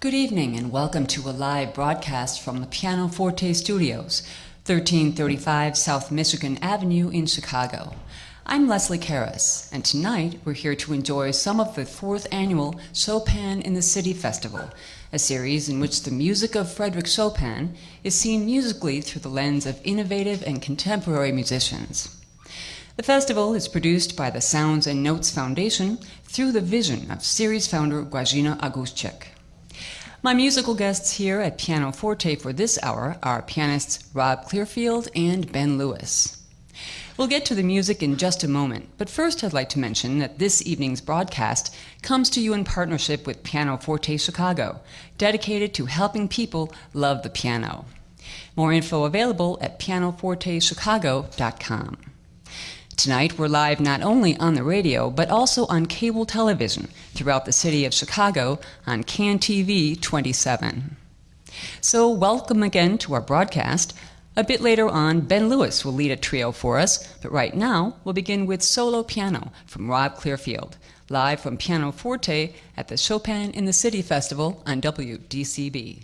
Good evening and welcome to a live broadcast from the Pianoforte Studios, 1335 South Michigan Avenue in Chicago. I'm Leslie Karras, and tonight we're here to enjoy some of the 4th annual Chopin in the City Festival, a series in which the music of Frédéric Chopin is seen musically through the lens of innovative and contemporary musicians. The festival is produced by the Sounds and Notes Foundation through the vision of series founder GRAZYNA AUGUSCIK. My musical guests here at Pianoforte for this hour are pianists Rob Clearfield and Ben Lewis. We'll get to the music in just a moment, but first I'd like to mention that this evening's broadcast comes to you in partnership with Pianoforte Chicago, dedicated to helping people love the piano. More info available at pianofortechicago.com. Tonight, we're live not only on the radio, but also on cable television throughout the city of Chicago on CAN TV 27. So welcome again to our broadcast. A bit later on, Ben Lewis will lead a trio for us, but right now, we'll begin with solo piano from Rob Clearfield, live from Pianoforte at the Chopin in the City Festival on WDCB.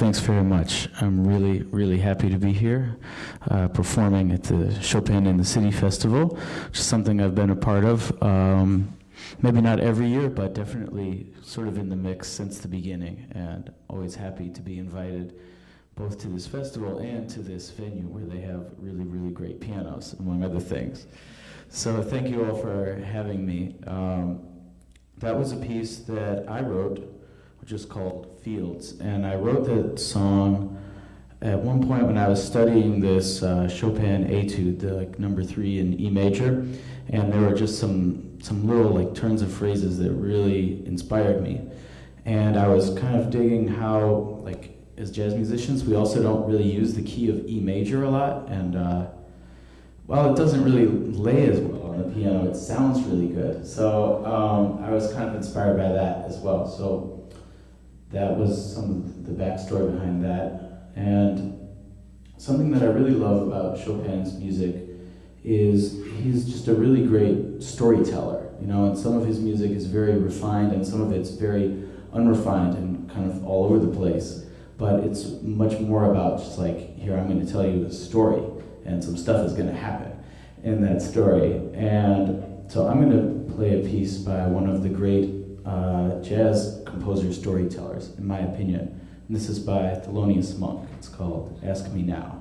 Thanks very much. I'm really, really happy to be here performing at the Chopin in the City Festival, which is something I've been a part of. Maybe not every year, but definitely sort of in the mix since the beginning, and always happy to be invited both to this festival and to this venue where they have really, really great pianos, among other things. So thank you all for having me. That was a piece that I wrote, which is called Fields, and I wrote that song at one point when I was studying this Chopin etude, the number 3 in E major, and there were just some little like turns of phrases that really inspired me. And I was kind of digging how, like, as jazz musicians, we also don't really use the key of E major a lot, and while it doesn't really lay as well on the piano, it sounds really good. So I was kind of inspired by that as well. So that was some of the backstory behind that. And something that I really love about Chopin's music is he's just a really great storyteller, you know, and some of his music is very refined and some of it's very unrefined and kind of all over the place. But it's much more about just like, here, I'm going to tell you a story and some stuff is going to happen in that story. And so I'm going to play a piece by one of the great jazz composer storytellers, in my opinion. And this is by Thelonious Monk. It's called Ask Me Now.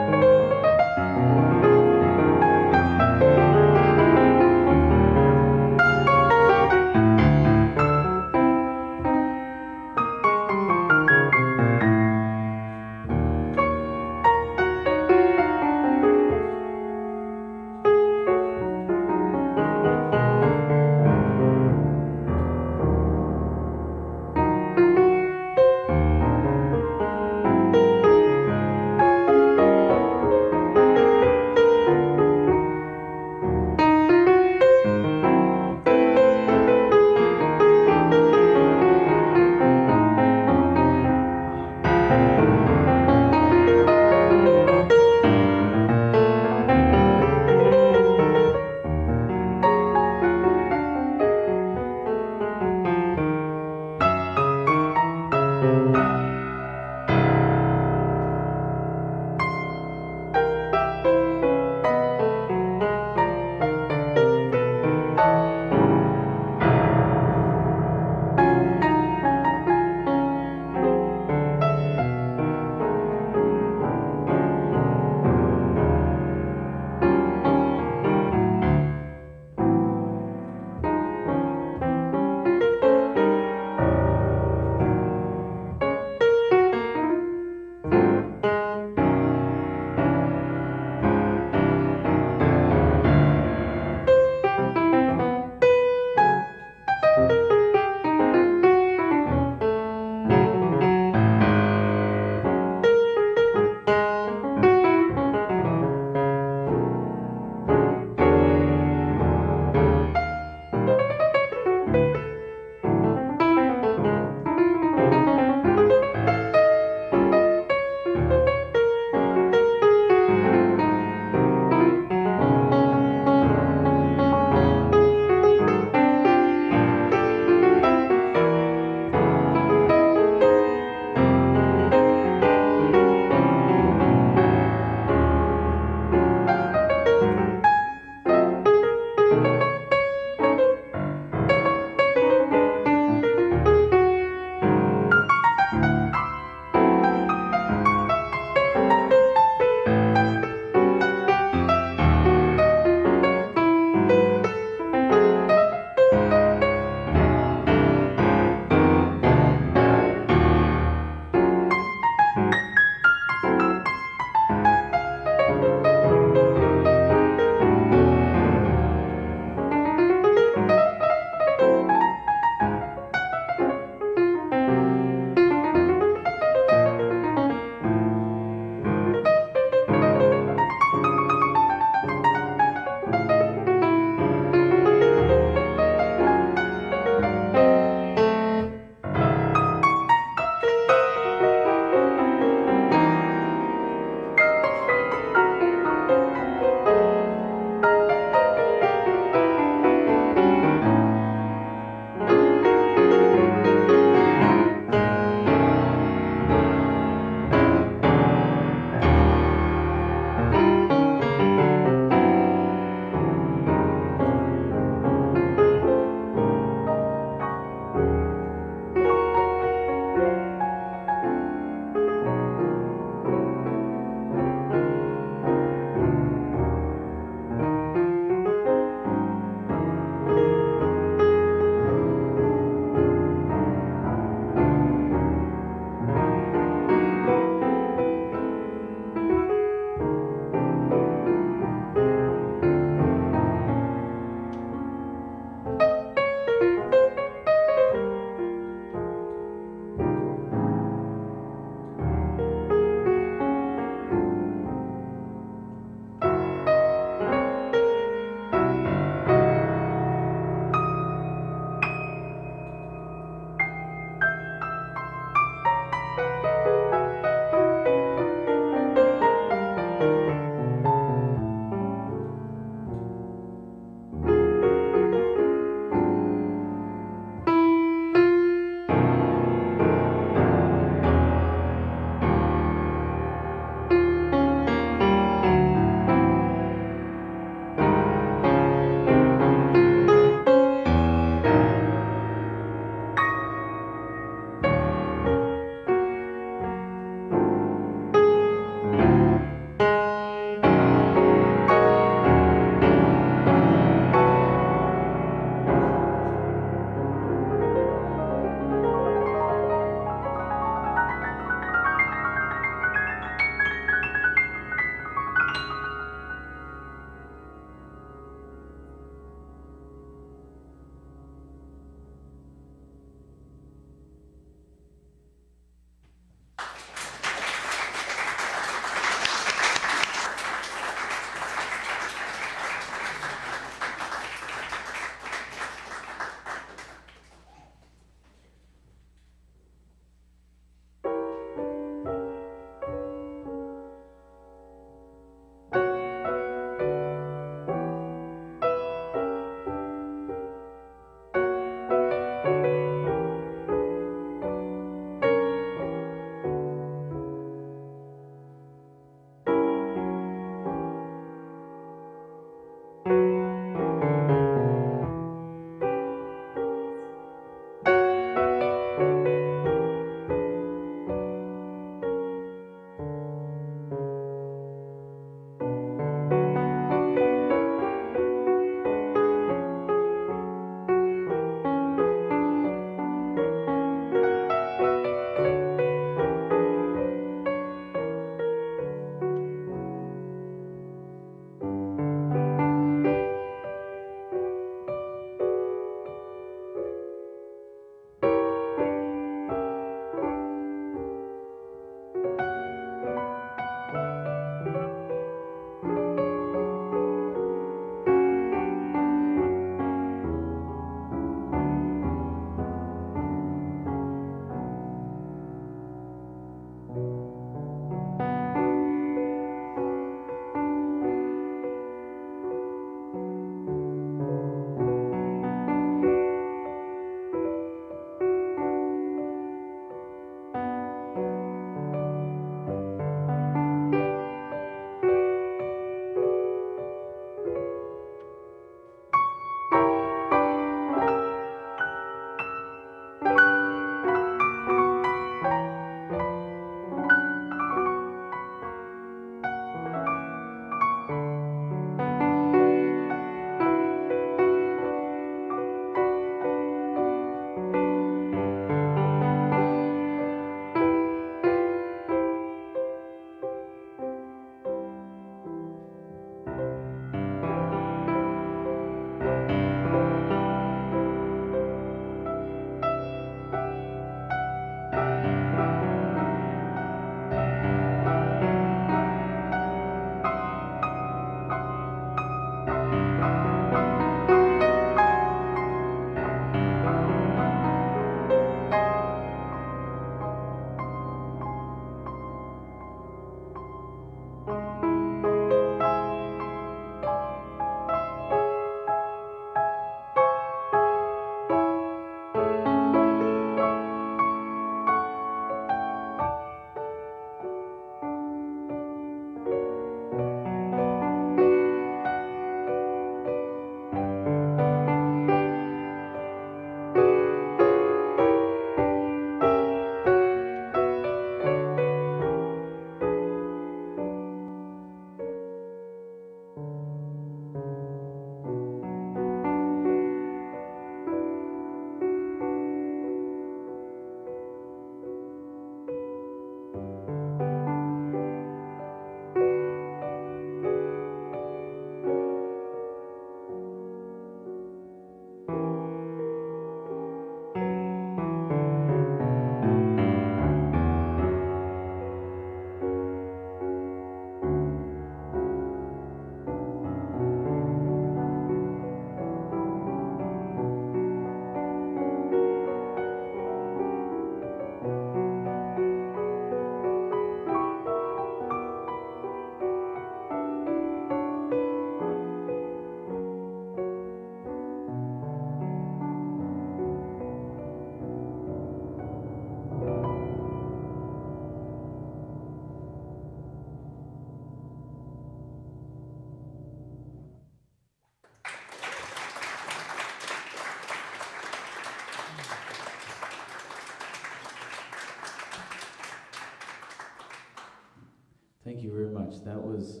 Thank you very much. That was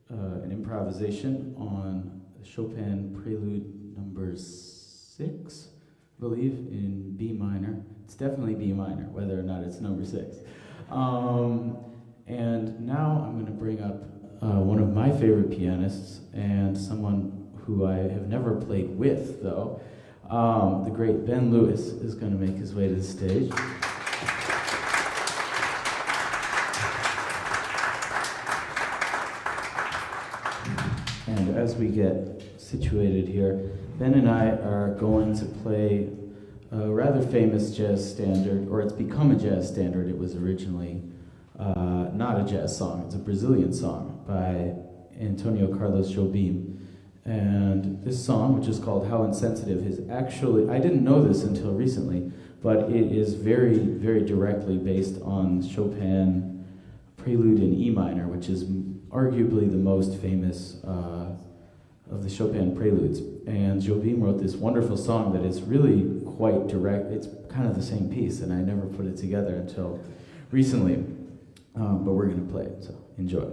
an improvisation on Chopin Prelude number 6, I believe, in B minor. It's definitely B minor, whether or not it's number 6. And now I'm going to bring up one of my favorite pianists, and someone who I have never played with, though. The great Ben Lewis is going to make his way to the stage. And as we get situated here, Ben and I are going to play a rather famous jazz standard, or it's become a jazz standard. It was originally not a jazz song. It's a Brazilian song by Antonio Carlos Jobim. And this song, which is called How Insensitive, is actually, I didn't know this until recently, but it is very, very directly based on Chopin Prelude in E minor, which is arguably the most famous of the Chopin preludes. And Jobim wrote this wonderful song that is really quite direct. It's kind of the same piece, and I never put it together until recently. But we're going to play it, so enjoy.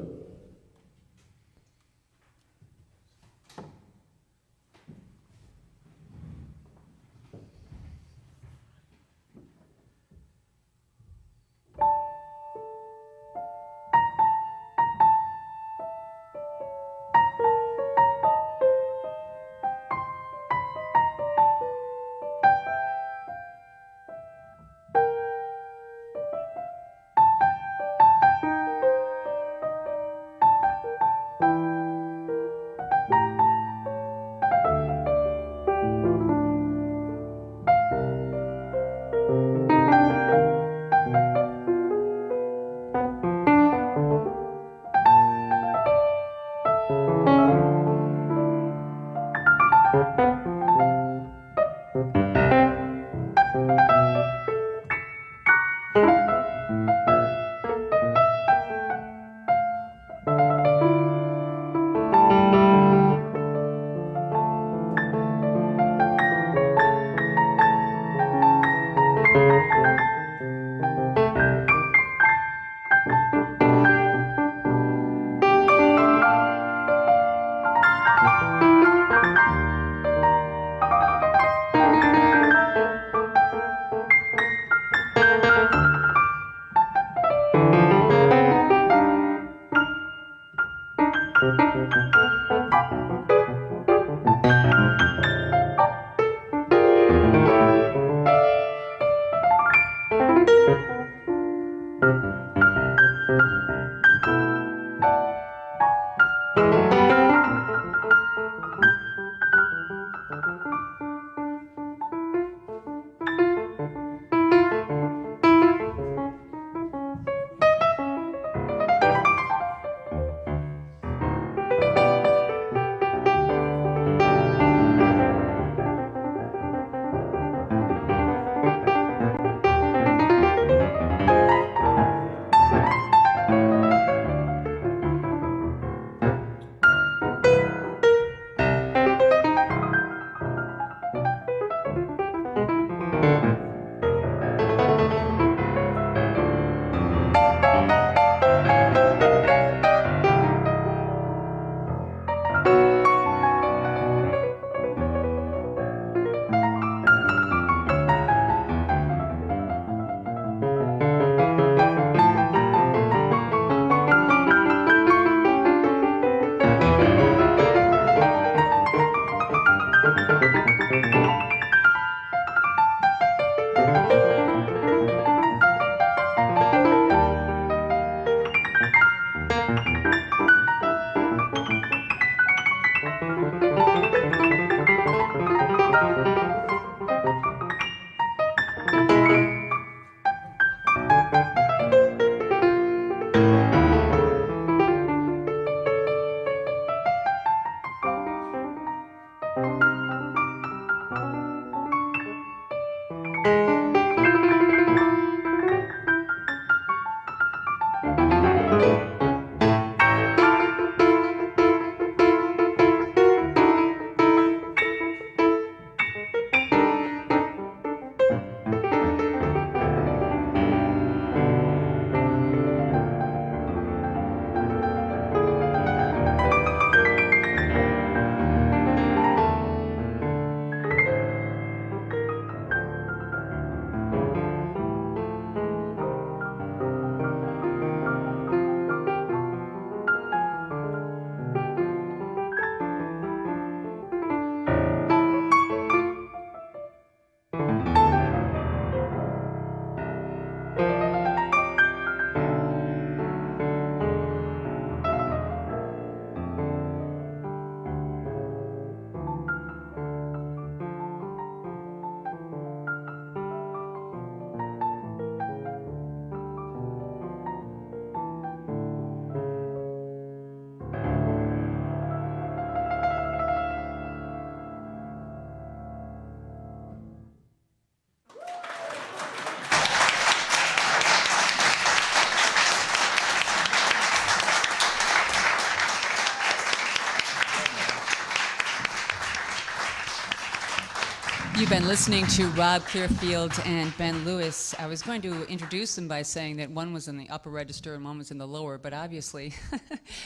You've been listening to Rob Clearfield and Ben Lewis. I was going to introduce them by saying that one was in the upper register and one was in the lower, but obviously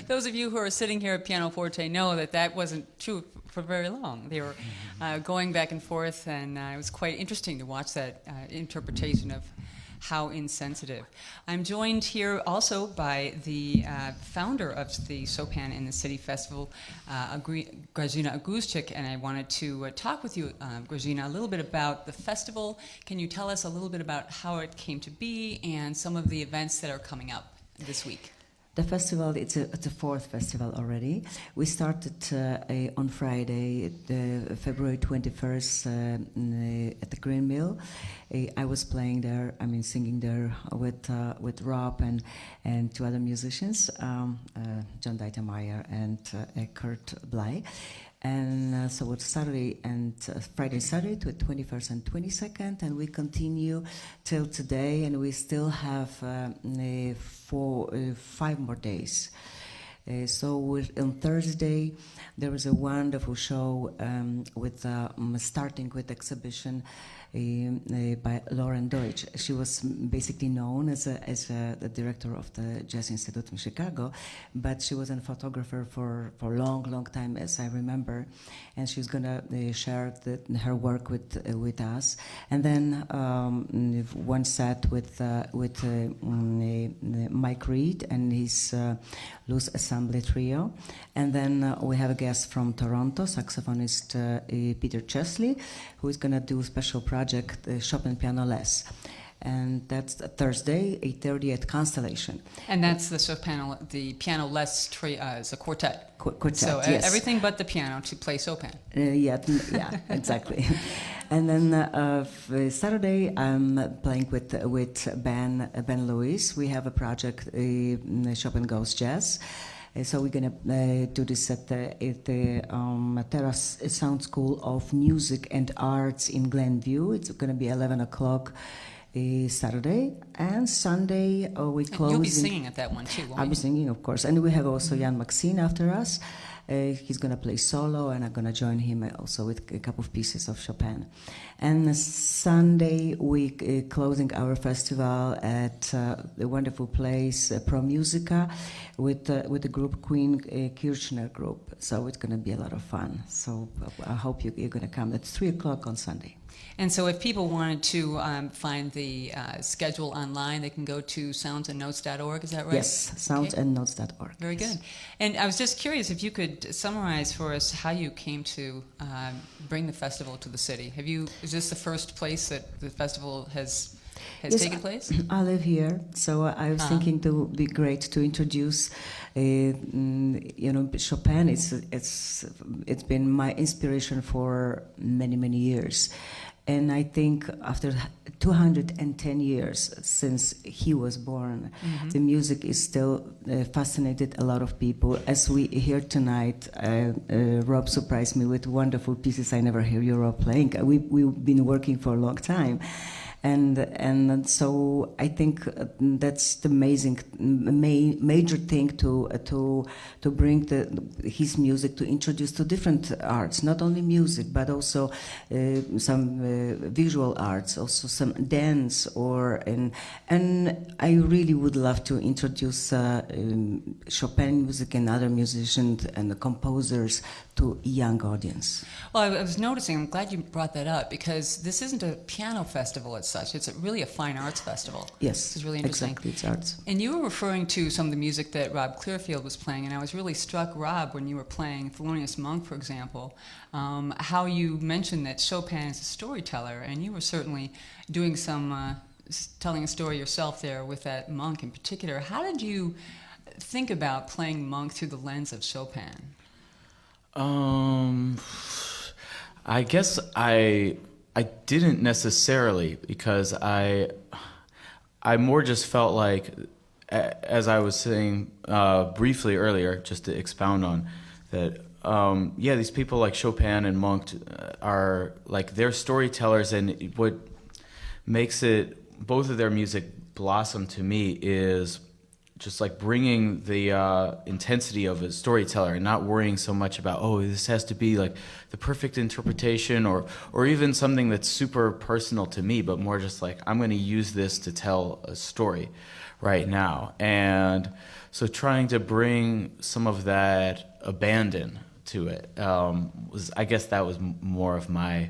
those of you who are sitting here at Pianoforte know that that wasn't true for very long. They were going back and forth, and it was quite interesting to watch that interpretation of how insensitive. I'm joined here also by the founder of the Chopin in the City Festival, GRAZYNA AUGUSCIK, and I wanted to talk with you, GRAZYNA, a little bit about the festival. Can you tell us a little bit about how it came to be and some of the events that are coming up this week? The festival, it's a fourth festival already. We started on Friday, February 21st, at the Green Mill. I was playing there, singing there with Rob and two other musicians, John Deitermeyer and Kurt Bly. And so it's Saturday and Friday, Saturday, to 21st and 22nd, and we continue till today, and we still have 5 more days. So on Thursday, there was a wonderful show starting with exhibition by Lauren Deutsch. She was basically known as the director of the Jazz Institute in Chicago, but she was a photographer for a long time, as I remember, and she's going to share her work with us. And then one set with Mike Reed and his Loose Assembly Trio. And then we have a guest from Toronto, saxophonist Peter Chesley, who is going to do a special project, Chopin Piano Less. And that's Thursday, 8:30 at Constellation. And that's the Piano Less trio, is a quartet. Quartet, so yes. Everything but the piano to play Chopin. Yeah, exactly. And then Saturday, I'm playing with Ben Lewis. We have a project, Chopin Goes Jazz. So we're going to do this at the Terrace Sound School of Music and Arts in Glenview. It's going to be 11 o'clock Saturday. And Sunday, we close. You'll be singing at that one too, won't you? I'll be singing, of course. And we have also Jan Maxine after us. He's going to play solo, and I'm going to join him also with a couple of pieces of Chopin. And Sunday, we closing our festival at the wonderful place, Pro Musica, with the group Queen Kirchner Group. So it's going to be a lot of fun. So I hope you're going to come. It's 3 o'clock on Sunday. And so if people wanted to find the schedule online, they can go to soundsandnotes.org, is that right? Yes, soundsandnotes.org. Very good. And I was just curious if you could summarize for us how you came to bring the festival to the city. Is this the first place that the festival has taken place? I live here, so I was thinking it would be great to introduce, Chopin. It's been my inspiration for many years. And I think after 210 years since he was born, the music is still fascinated a lot of people. As we hear tonight, Rob surprised me with wonderful pieces I never hear you, Rob, playing. We've been working for a long time. And so I think that's the major thing to bring his music, to introduce to different arts, not only music but also some visual arts, also some dance, and I really would love to introduce Chopin music and other musicians and composers to a young audience. Well, I was noticing, I'm glad you brought that up, because this isn't a piano festival as such. It's really a fine arts festival. Yes, this is really interesting. Exactly, it's arts. And you were referring to some of the music that Rob Clearfield was playing, and I was really struck, Rob, when you were playing Thelonious Monk, for example, how you mentioned that Chopin is a storyteller, and you were certainly doing some, telling a story yourself there with that Monk in particular. How did you think about playing Monk through the lens of Chopin? I guess I didn't necessarily, because I more just felt like, as I was saying briefly earlier, just to expound on that, these people like Chopin and Monk are like, they're storytellers, and what makes both of their music blossom to me is just like bringing the intensity of a storyteller and not worrying so much about, oh, this has to be like the perfect interpretation or even something that's super personal to me, but more just like, I'm going to use this to tell a story right now. And so trying to bring some of that abandon to it I guess that was more of my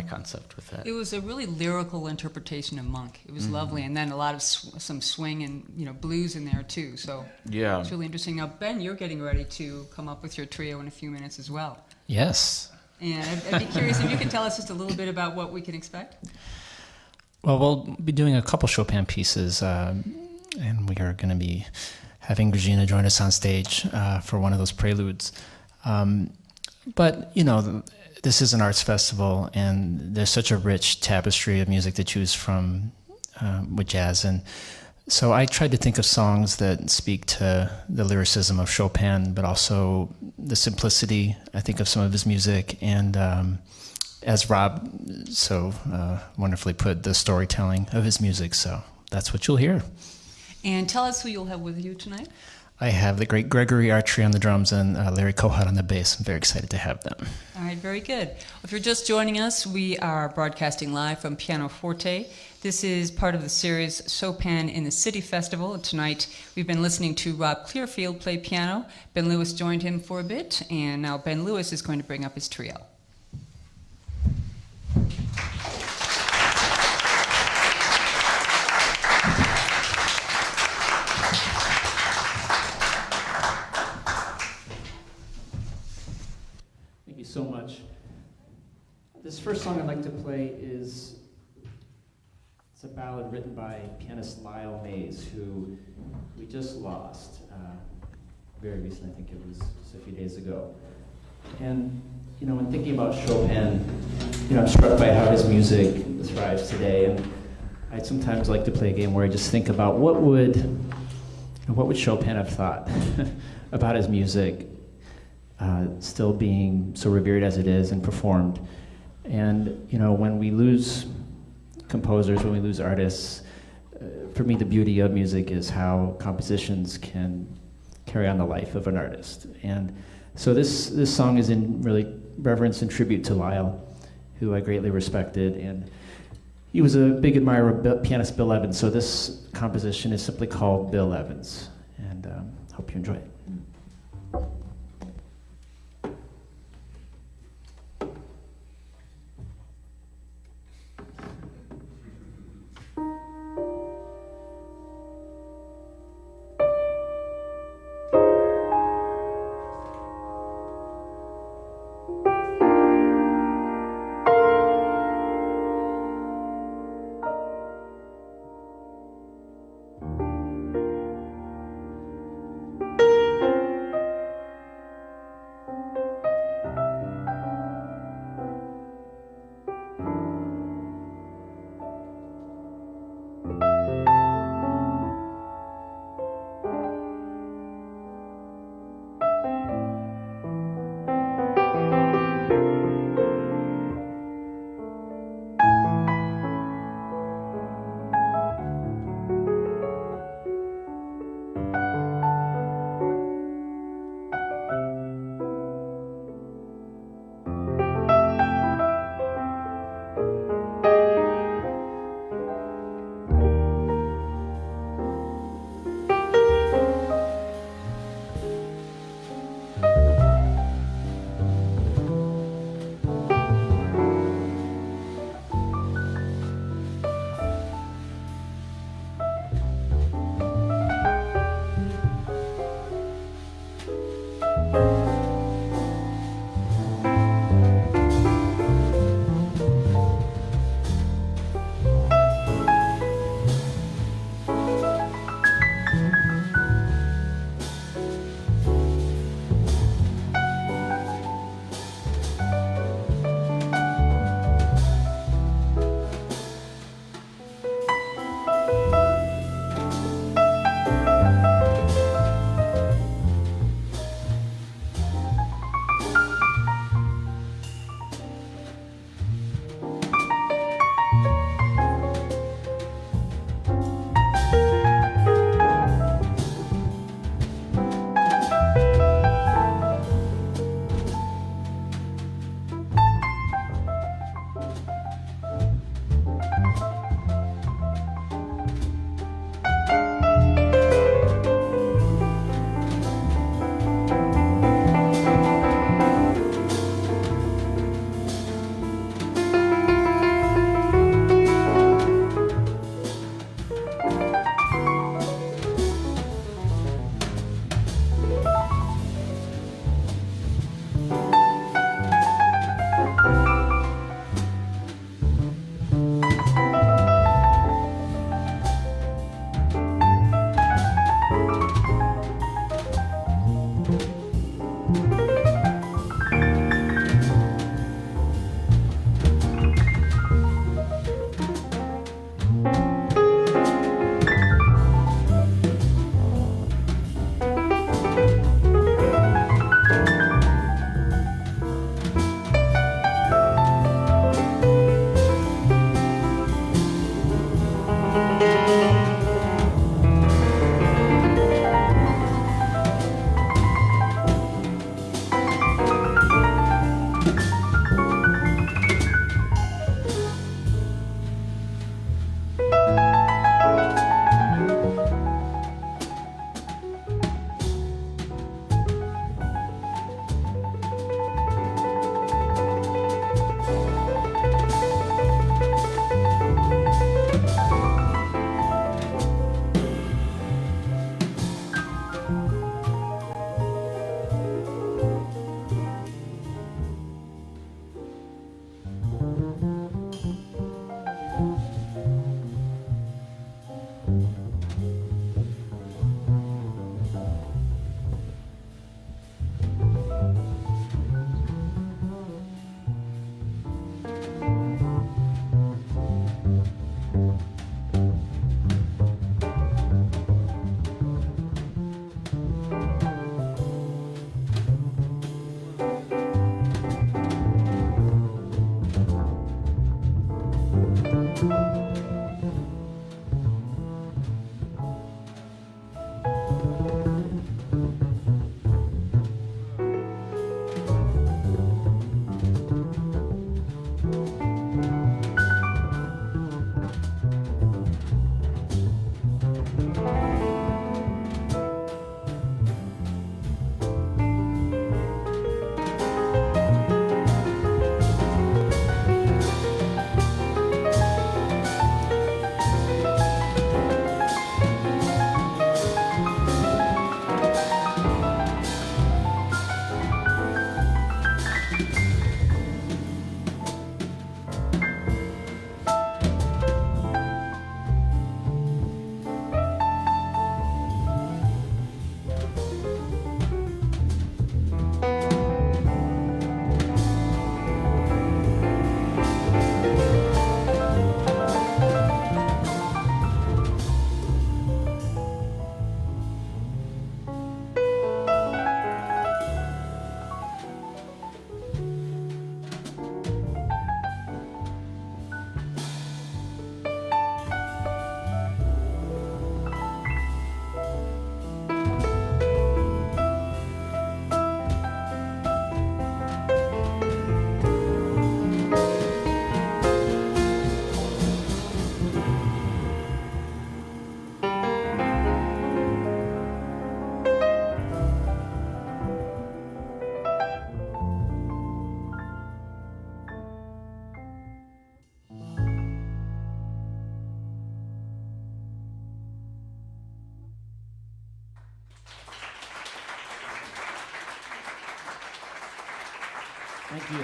concept with that. It was a really lyrical interpretation of Monk. It was lovely, and then a lot of some swing and blues in there too. So Yeah, it's really interesting. Now, Ben, you're getting ready to come up with your trio in a few minutes as well. Yes. And I'd be curious if you could tell us just a little bit about what we can expect. Well, we'll be doing a couple Chopin pieces, and we are going to be having GRAZYNA join us on stage for one of those preludes. But, this is an arts festival, and there's such a rich tapestry of music to choose from with jazz. And so I tried to think of songs that speak to the lyricism of Chopin, but also the simplicity, I think, of some of his music. And as Rob so wonderfully put, the storytelling of his music. So that's what you'll hear. And tell us who you'll have with you tonight. I have the great Gregory ARTRY on the drums and Larry Kohut on the bass. I'm very excited to have them. All right, very good. If you're just joining us, we are broadcasting live from Pianoforte. This is part of the series Chopin in the City Festival. Tonight, we've been listening to Rob Clearfield play piano. Ben Lewis joined him for a bit, and now Ben Lewis is going to bring up his trio. So much. This first song I'd like to play it's a ballad written by pianist Lyle Mays, who we just lost very recently. I think it was just a few days ago. And when thinking about Chopin, I'm struck by how his music thrives today. And I'd sometimes like to play a game where I just think about what would Chopin have thought about his music. Still being so revered as it is and performed. And, when we lose composers, when we lose artists, for me, the beauty of music is how compositions can carry on the life of an artist. And so this song is in really reverence and tribute to Lyle, who I greatly respected. And he was a big admirer of pianist Bill Evans, so this composition is simply called Bill Evans. And hope you enjoy it. Thank you.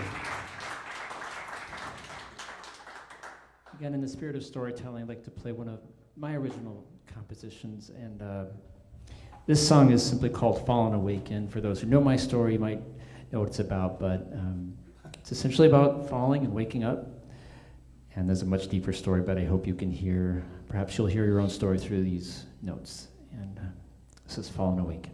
Again, in the spirit of storytelling, I'd like to play one of my original compositions, and this song is simply called Fallen Awake. And for those who know my story, you might know what it's about, but it's essentially about falling and waking up. And there's a much deeper story, but I hope you can hear, perhaps you'll hear your own story through these notes. And this is Fallen Awake.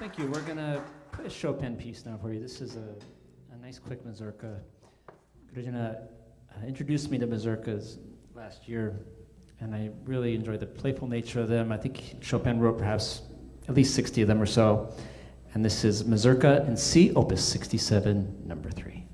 Thank you. We're going to play a Chopin piece now for you. This is a nice quick mazurka. GRAZYNA introduced me to mazurkas last year, and I really enjoy the playful nature of them. I think Chopin wrote perhaps at least 60 of them or so. And this is Mazurka in C, Opus 67, number 3.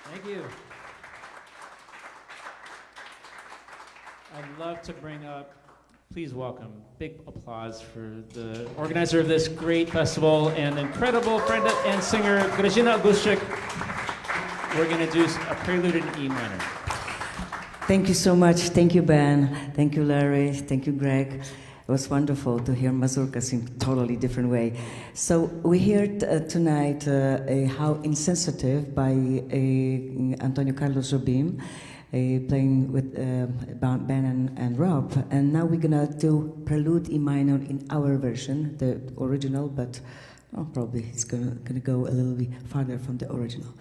Thank you. I'd love to bring up, please welcome, big applause for the organizer of this great festival and incredible friend and singer, GRAZYNA AUGUSCIK. We're going to do a prelude in E minor. Thank you so much. Thank you, Ben. Thank you, Larry. Thank you, Greg. It was wonderful to hear mazurkas in a totally different way. So we heard tonight How Insensitive by Antonio Carlos Jobim, playing with Ben and Rob. And now we're gonna do Prelude E minor in our version, the original, but probably it's gonna go a little bit farther from the original.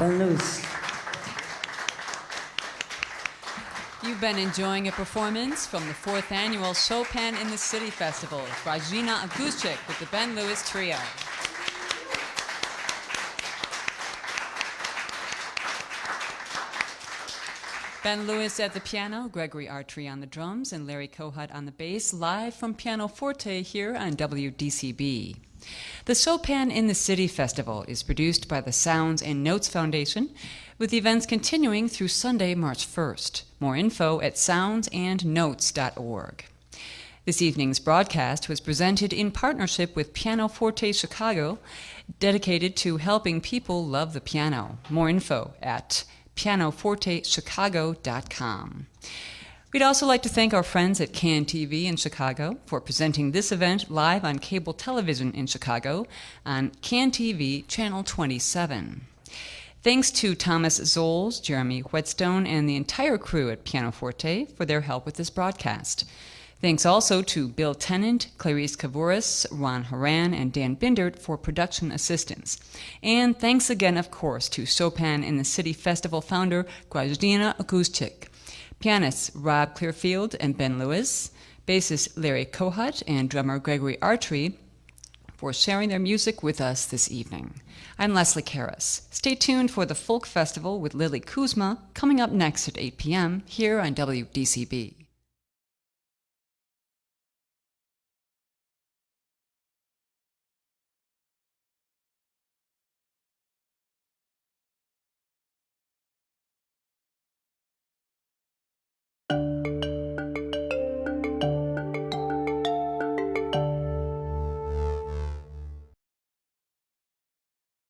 Ben Lewis. You've been enjoying a performance from the 4th annual Chopin in the City Festival, GRAZYNA AUGUSCIK with the Ben Lewis Trio. Ben Lewis at the piano, Gregory ARTRY on the drums, and Larry Kohut on the bass, live from Pianoforte here on WDCB. The Chopin in the City Festival is produced by the Sounds and Notes Foundation, with the events continuing through Sunday, March 1st. More info at soundsandnotes.org. This evening's broadcast was presented in partnership with Pianoforte Chicago, dedicated to helping people love the piano. More info at pianofortechicago.com. We'd also like to thank our friends at CAN TV in Chicago for presenting this event live on cable television in Chicago on CAN TV Channel 27. Thanks to Thomas Zoles, Jeremy Whetstone, and the entire crew at Pianoforte for their help with this broadcast. Thanks also to Bill Tennant, Clarice Kavouris, Ron Horan, and Dan Bindert for production assistance. And thanks again, of course, to Chopin in the City Festival founder GRAZYNA AUGUSCIK, pianists Rob Clearfield and Ben Lewis, bassist Larry Kohut, and drummer Gregory ARTRY for sharing their music with us this evening. I'm Leslie Karras. Stay tuned for the Folk Festival with Lily Kuzma coming up next at 8 p.m. here on WDCB.